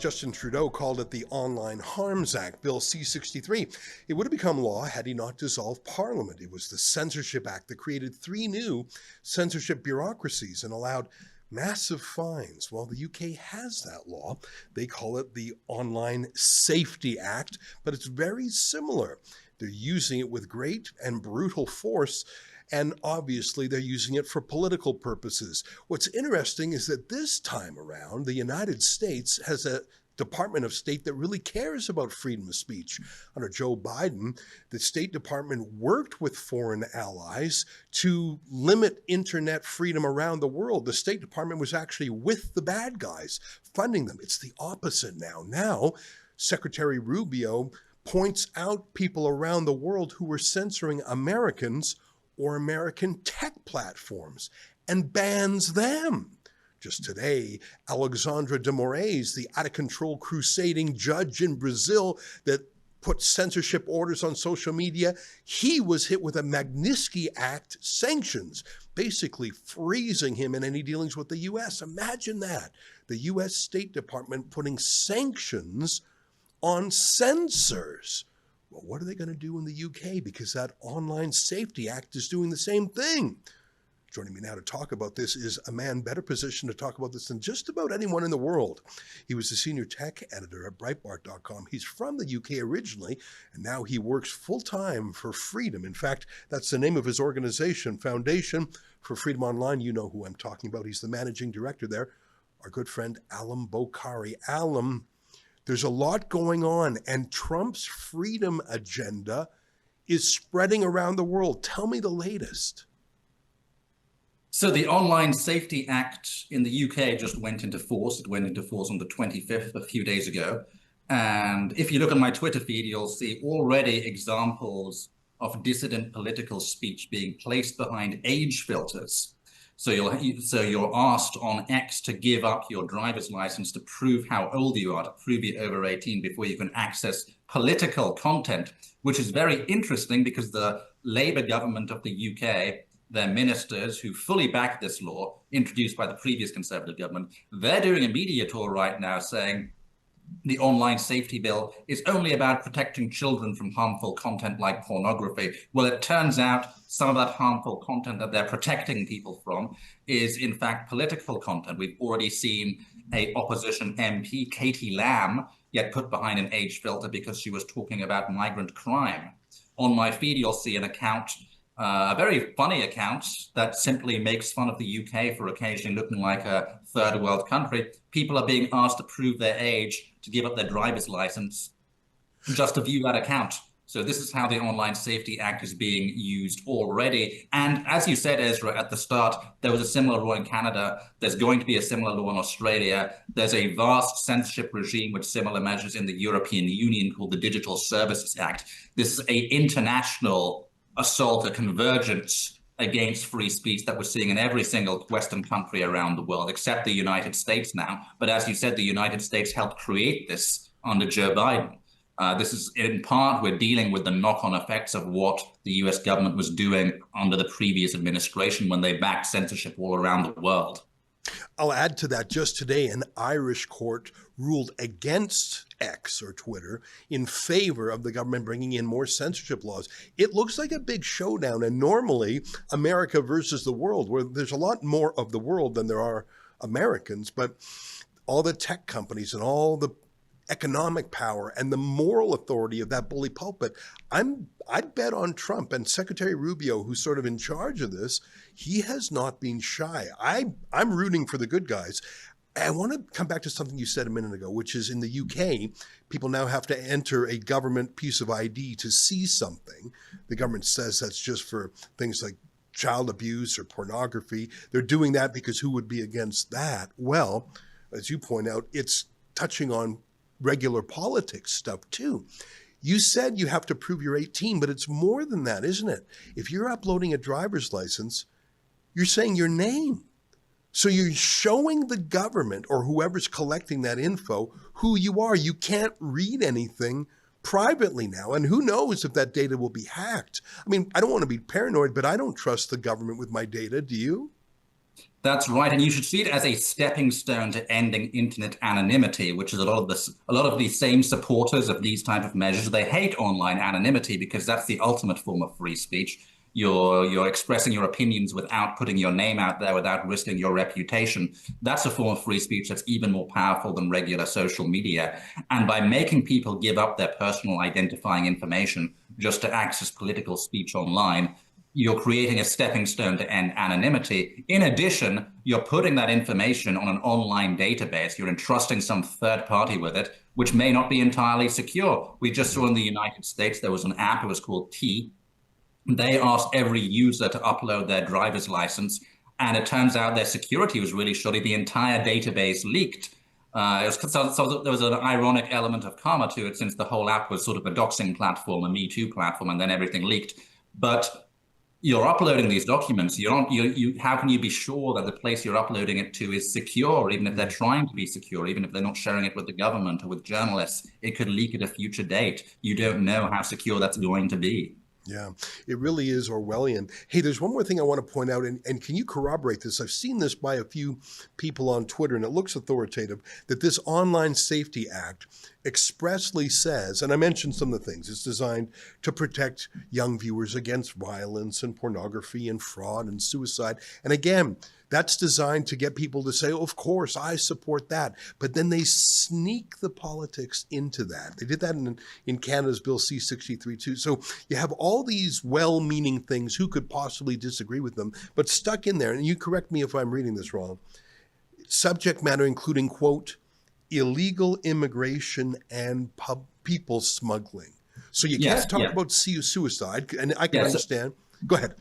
Justin Trudeau called it the Online Harms Act, Bill C-63. It would have become law had he not dissolved Parliament. It was the Censorship Act that created 3 new censorship bureaucracies and allowed massive fines. Well, the UK has that law. They call it the Online Safety Act, but it's very similar. They're using it with great and brutal force, and obviously they're using it for political purposes. What's interesting is that this time around, the United States has a Department of State that really cares about freedom of speech. Under Joe Biden, the State Department worked with foreign allies to limit internet freedom around the world. The State Department was actually with the bad guys, funding them. It's the opposite now. Now, Secretary Rubio points out people around the world who were censoring Americans or American tech platforms and bans them. Just today, Alexandre de Moraes, the out-of-control crusading judge in Brazil that put censorship orders on social media, he was hit with a Magnitsky Act sanctions, basically freezing him in any dealings with the U.S. Imagine that. The U.S. State Department putting sanctions on censors. Well, what are they going to do in the UK? Because that Online Safety Act is doing the same thing. Joining me now to talk about this is a man better positioned to talk about this than just about anyone in the world. He was the senior tech editor at Breitbart.com. He's from the UK originally, and now he works full-time for Freedom. In fact, that's the name of his organization, Foundation for Freedom Online. You know who I'm talking about. He's the managing director there, our good friend Allum Bokhari. Allum, there's a lot going on, and Trump's freedom agenda is spreading around the world. Tell me the latest. So the Online Safety Act in the UK just went into force. It went into force on the 25th, a few days ago. And if you look at my Twitter feed, you'll see already examples of dissident political speech being placed behind age filters. So you're asked on X to give up your driver's license to prove how old you are, to prove you're over 18 before you can access political content, which is very interesting because the Labour government of the UK, their ministers who fully back this law, introduced by the previous Conservative government, they're doing a media tour right now saying the Online Safety Bill is only about protecting children from harmful content like pornography. Well, it turns out some of that harmful content that they're protecting people from is in fact political content. We've already seen a opposition MP, Katie Lamb, get put behind an age filter because she was talking about migrant crime. On my feed, you'll see an account, a very funny account that simply makes fun of the UK for occasionally looking like a third world country. People are being asked to prove their age, to give up their driver's license, just to view that account. So this is how the Online Safety Act is being used already. And as you said, Ezra, at the start, there was a similar law in Canada. There's going to be a similar law in Australia. There's a vast censorship regime with similar measures in the European Union called the Digital Services Act. This is an international assault, a convergence against free speech that we're seeing in every single Western country around the world, except the United States now. But as you said, the United States helped create this under Joe Biden. This is in part, we're dealing with the knock-on effects of what the US government was doing under the previous administration when they backed censorship all around the world. I'll add to that, just today, an Irish court ruled against X or Twitter in favor of the government bringing in more censorship laws. It looks like a big showdown, and normally America versus the world, where there's a lot more of the world than there are Americans, but all the tech companies and all the economic power and the moral authority of that bully pulpit. I'd bet on Trump and Secretary Rubio, who's sort of in charge of this. He has not been shy. I'm rooting for the good guys. I want to come back to something you said a minute ago, which is in the UK, people now have to enter a government piece of ID to see something. The government says that's just for things like child abuse or pornography. They're doing that because who would be against that? Well, as you point out, it's touching on regular politics stuff too. You said you have to prove you're 18, but it's more than that, isn't it? If you're uploading a driver's license, you're saying your name. So you're showing the government or whoever's collecting that info who you are. You can't read anything privately now. And who knows if that data will be hacked? I mean, I don't want to be paranoid, but I don't trust the government with my data. Do you? That's right, and you should see it as a stepping stone to ending internet anonymity, which is a lot of the same supporters of these type of measures. They hate online anonymity because that's the ultimate form of free speech. You're expressing your opinions without putting your name out there, without risking your reputation. That's a form of free speech that's even more powerful than regular social media. And by making people give up their personal identifying information just to access political speech online, you're creating a stepping stone to end anonymity. In addition, you're putting that information on an online database. You're entrusting some third party with it, which may not be entirely secure. We just saw in the United States, there was an app, it was called T. They asked every user to upload their driver's license, and it turns out their security was really shoddy. The entire database leaked. So there was an ironic element of karma to it, since the whole app was sort of a doxing platform, a Me Too platform, and then everything leaked. But you're uploading these documents. How can you be sure that the place you're uploading it to is secure, even if they're trying to be secure, even if they're not sharing it with the government or with journalists? It could leak at a future date. You don't know how secure that's going to be. Yeah, it really is Orwellian. Hey, there's one more thing I want to point out, and can you corroborate this? I've seen this by a few people on Twitter, and it looks authoritative, that this Online Safety Act expressly says, and I mentioned some of the things, it's designed to protect young viewers against violence and pornography and fraud and suicide. And again, that's designed to get people to say, oh, of course, I support that. But then they sneak the politics into that. They did that in Canada's Bill C-63 too. So you have all these well-meaning things, who could possibly disagree with them, but stuck in there, and you correct me if I'm reading this wrong, subject matter including, quote, illegal immigration and people smuggling. So you can't talk about suicide, and I can understand. Go ahead.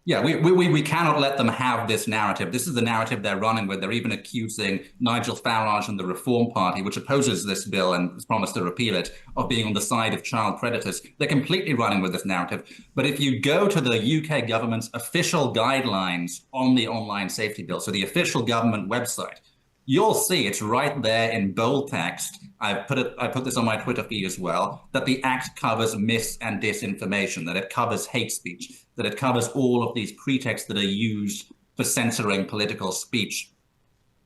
Yeah, we cannot let them have this narrative. This is the narrative they're running with. They're even accusing Nigel Farage and the Reform Party, which opposes this bill and has promised to repeal it, of being on the side of child predators. They're completely running with this narrative. But if you go to the UK government's official guidelines on the online safety bill, so the official government website, you'll see it's right there in bold text. I put this on my Twitter feed as well, that the act covers mis and disinformation, that it covers hate speech, that it covers all of these pretexts that are used for censoring political speech.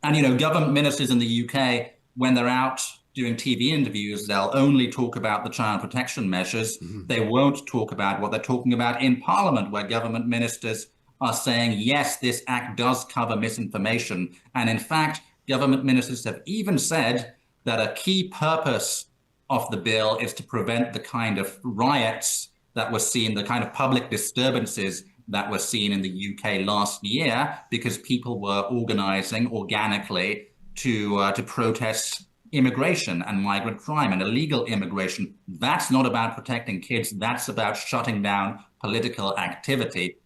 And, you know, government ministers in the UK, when they're out doing TV interviews, they'll only talk about the child protection measures. Mm-hmm. They won't talk about what they're talking about in Parliament, where government ministers are saying, yes, this act does cover misinformation. And in fact, government ministers have even said that a key purpose of the bill is to prevent the kind of riots that were seen, the kind of public disturbances that were seen in the UK last year, because people were organizing organically to protest immigration and migrant crime and illegal immigration. That's not about protecting kids. That's about shutting down political activity.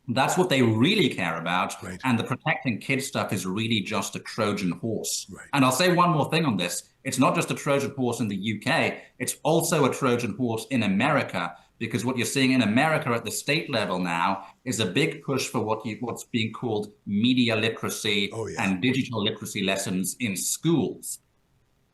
That's what they really care about. Right. And the protecting kids stuff is really just a Trojan horse. Right. And I'll say one more thing on this. It's not just a Trojan horse in the UK. It's also a Trojan horse in America, because what you're seeing in America at the state level now is a big push for what's being called media literacy and digital literacy lessons in schools.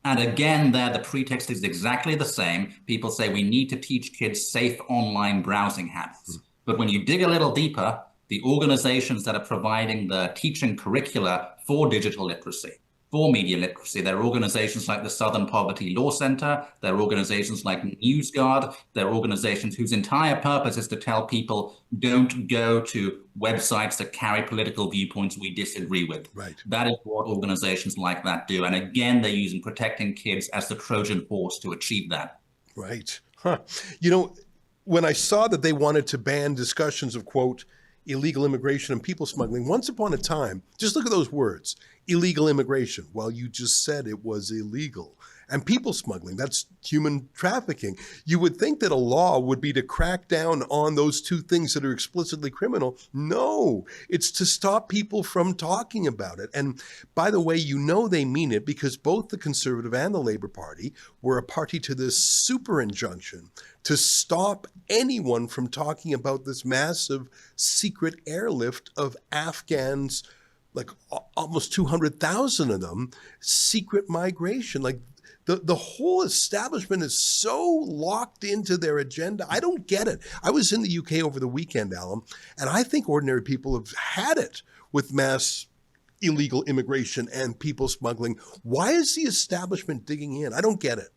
And again, there, the pretext is exactly the same. People say we need to teach kids safe online browsing habits. Mm. But when you dig a little deeper, the organizations that are providing the teaching curricula for digital literacy, for media literacy, there are organizations like the Southern Poverty Law Center, there are organizations like NewsGuard, there are organizations whose entire purpose is to tell people, don't go to websites that carry political viewpoints we disagree with. Right. That is what organizations like that do. And again, they're using protecting kids as the Trojan horse to achieve that. Right. Huh. You know, when I saw that they wanted to ban discussions of, quote, illegal immigration and people smuggling, once upon a time, just look at those words, illegal immigration. Well, you just said it was illegal. And people smuggling, that's human trafficking. You would think that a law would be to crack down on those two things that are explicitly criminal. No, it's to stop people from talking about it. And by the way, you know they mean it, because both the Conservative and the Labour Party were a party to this super injunction to stop anyone from talking about this massive secret airlift of Afghans, like almost 200,000 of them, secret migration. Like the whole establishment is so locked into their agenda. I don't get it. I was in the UK over the weekend, Allum, and I think ordinary people have had it with mass illegal immigration and people smuggling. Why is the establishment digging in? I don't get it.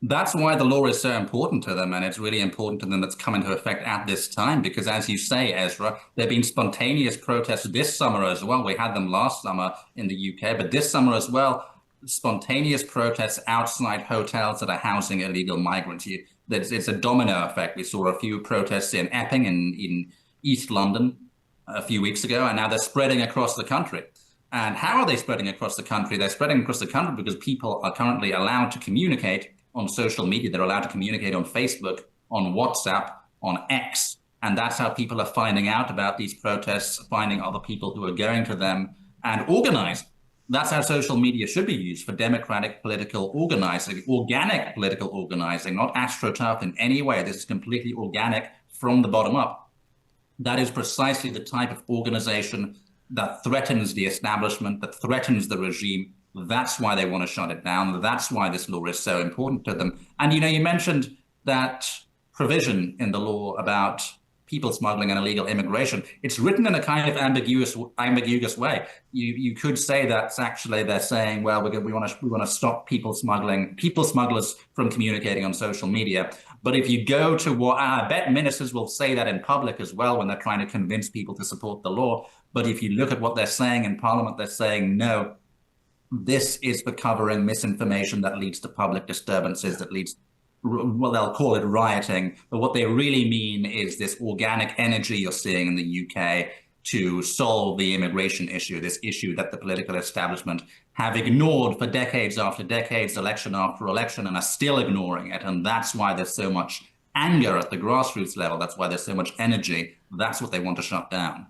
That's why the law is so important to them, and it's really important to them that's come into effect at this time, because as you say, Ezra, there have been spontaneous protests this summer as well. We had them last summer in the UK, but this summer as well, spontaneous protests outside hotels that are housing illegal migrants. It's a domino effect. We saw a few protests in Epping in East London a few weeks ago, and now they're spreading across the country. And how are they spreading across the country? They're spreading across the country because people are currently allowed to communicate on social media. They're allowed to communicate on Facebook, on WhatsApp, on X. And that's how people are finding out about these protests, finding other people who are going to them and organize. That's how social media should be used, for democratic political organizing, organic political organizing, not astroturf in any way. This is completely organic from the bottom up. That is precisely the type of organization that threatens the establishment, that threatens the regime. That's why they want to shut it down. That's why this law is so important to them. And, you mentioned that provision in the law about people smuggling and illegal immigration. It's written in a kind of ambiguous way. You could say that's actually they're saying, well, we want to stop people smugglers from communicating on social media. But if you go to what I bet ministers will say that in public as well when they're trying to convince people to support the law. But if you look at what they're saying in Parliament, they're saying no. This is for covering misinformation that leads to public disturbances, that leads, well, they'll call it rioting, but what they really mean is this organic energy you're seeing in the UK to solve the immigration issue, this issue that the political establishment have ignored for decades after decades, election after election, and are still ignoring it. And that's why there's so much anger at the grassroots level. That's why there's so much energy. That's what they want to shut down.